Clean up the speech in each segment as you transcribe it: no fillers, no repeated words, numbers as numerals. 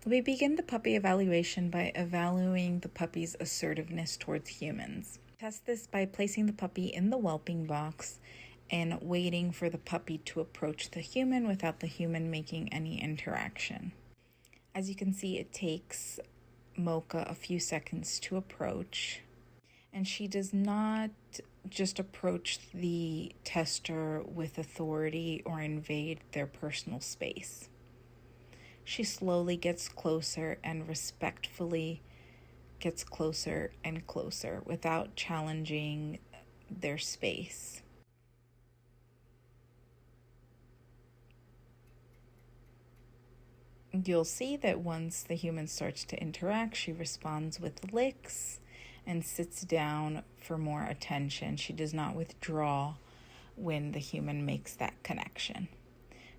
We begin the puppy evaluation by evaluating the puppy's assertiveness towards humans. Test this by placing the puppy in the whelping box and waiting for the puppy to approach the human without the human making any interaction. As you can see, it takes Mocha a few seconds to approach, and she does not just approach the tester with authority or invade their personal space. She slowly gets closer and respectfully gets closer and closer without challenging their space. You'll see that once the human starts to interact, she responds with licks and sits down for more attention. She does not withdraw when the human makes that connection.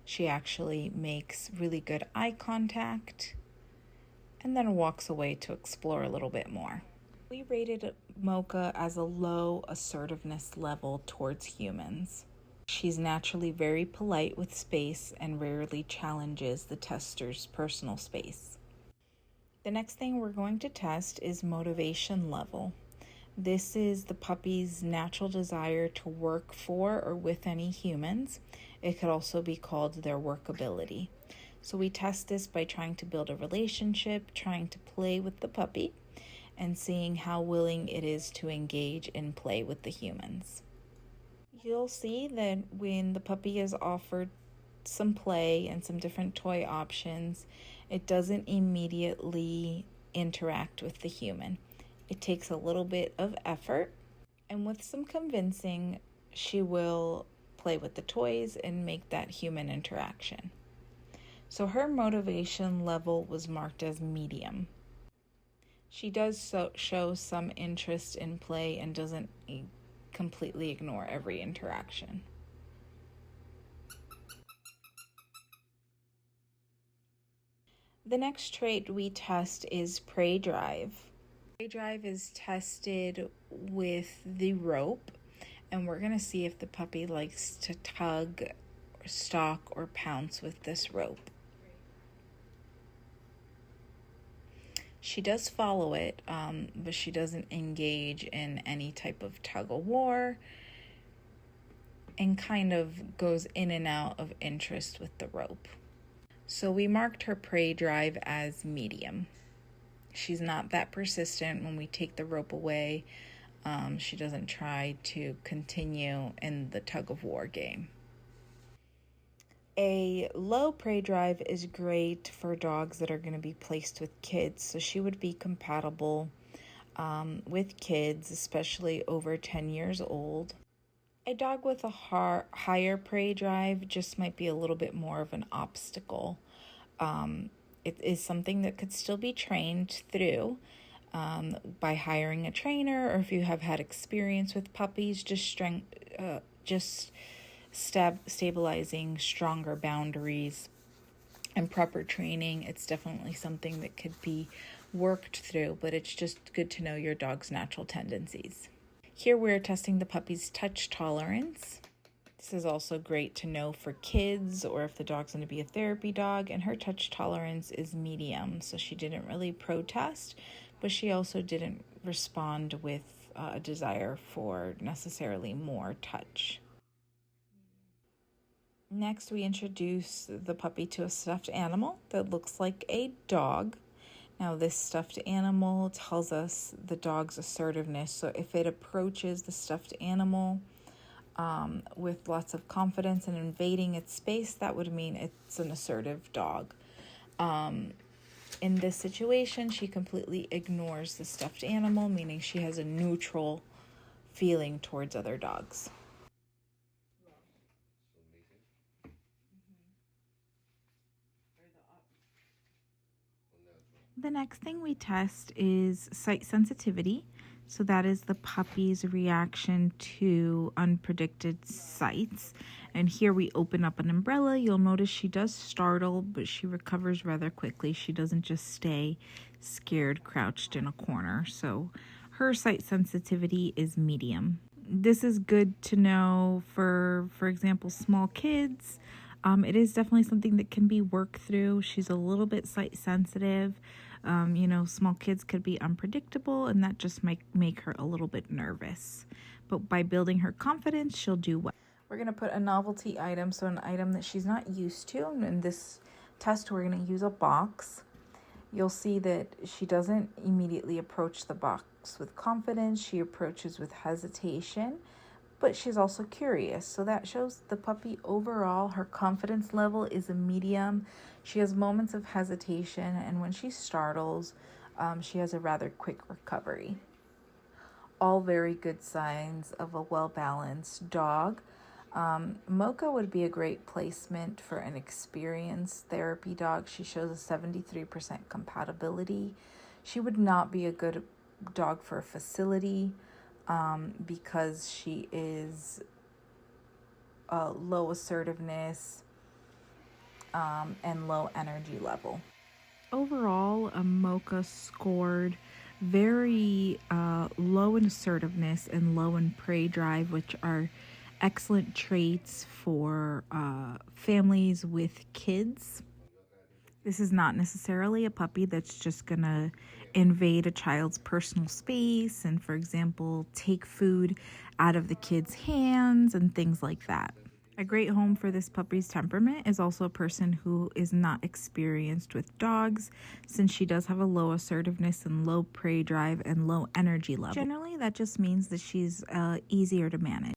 She actually makes really good eye contact and then walks away to explore a little bit more. We rated Mocha as a low assertiveness level towards humans. She's naturally very polite with space and rarely challenges the tester's personal space. The next thing we're going to test is motivation level. This is the puppy's natural desire to work for or with any humans. It could also be called their workability. So we test this by trying to build a relationship, trying to play with the puppy, and seeing how willing it is to engage in play with the humans. You'll see that when the puppy is offered some play and some different toy options, it doesn't immediately interact with the human. It takes a little bit of effort, and with some convincing, she will play with the toys and make that human interaction. So her motivation level was marked as medium. She does show some interest in play and doesn't completely ignore every interaction. The next trait we test is prey drive. Prey drive is tested with the rope, and we're going to see if the puppy likes to tug, stalk, or pounce with this rope. She does follow it, but she doesn't engage in any type of tug of war and kind of goes in and out of interest with the rope. So we marked her prey drive as medium. She's not that persistent when we take the rope away. She doesn't try to continue in the tug of war game. A low prey drive is great for dogs that are going to be placed with kids. So she would be compatible with kids, especially over 10 years old. A dog with a higher prey drive just might be a little bit more of an obstacle. It is something that could still be trained through by hiring a trainer, or if you have had experience with puppies, just stabilizing stronger boundaries and proper training. It's definitely something that could be worked through, but it's just good to know your dog's natural tendencies. Here we're testing the puppy's touch tolerance. This is also great to know for kids or if the dog's going to be a therapy dog, and her touch tolerance is medium. So she didn't really protest, but she also didn't respond with a desire for necessarily more touch. Next, we introduce the puppy to a stuffed animal that looks like a dog. Now, this stuffed animal tells us the dog's assertiveness. So if it approaches the stuffed animal with lots of confidence and invading its space, that would mean it's an assertive dog. In this situation, she completely ignores the stuffed animal, meaning she has a neutral feeling towards other dogs. The next thing we test is sight sensitivity. So that is the puppy's reaction to unpredicted sights. And here we open up an umbrella. You'll notice she does startle, but she recovers rather quickly. She doesn't just stay scared, crouched in a corner. So her sight sensitivity is medium. This is good to know for example, small kids. It is definitely something that can be worked through. She's a little bit sight sensitive. Small kids could be unpredictable, and that just might make her a little bit nervous. But by building her confidence, she'll do well. We're going to put a novelty item, so an item that she's not used to. And in this test, we're going to use a box. You'll see that she doesn't immediately approach the box with confidence. She approaches with hesitation, but she's also curious. So that shows the puppy overall, her confidence level is a medium. She has moments of hesitation, and when she startles, she has a rather quick recovery. All very good signs of a well-balanced dog. Mocha would be a great placement for an experienced therapy dog. She shows a 73% compatibility. She would not be a good dog for a facility because she is low assertiveness and low energy level. Overall, Mocha scored very low in assertiveness and low in prey drive, which are excellent traits for families with kids. This is not necessarily a puppy that's just gonna invade a child's personal space and, for example, take food out of the kid's hands and things like that. A great home for this puppy's temperament is also a person who is not experienced with dogs, since she does have a low assertiveness and low prey drive and low energy level. Generally, that just means that she's easier to manage.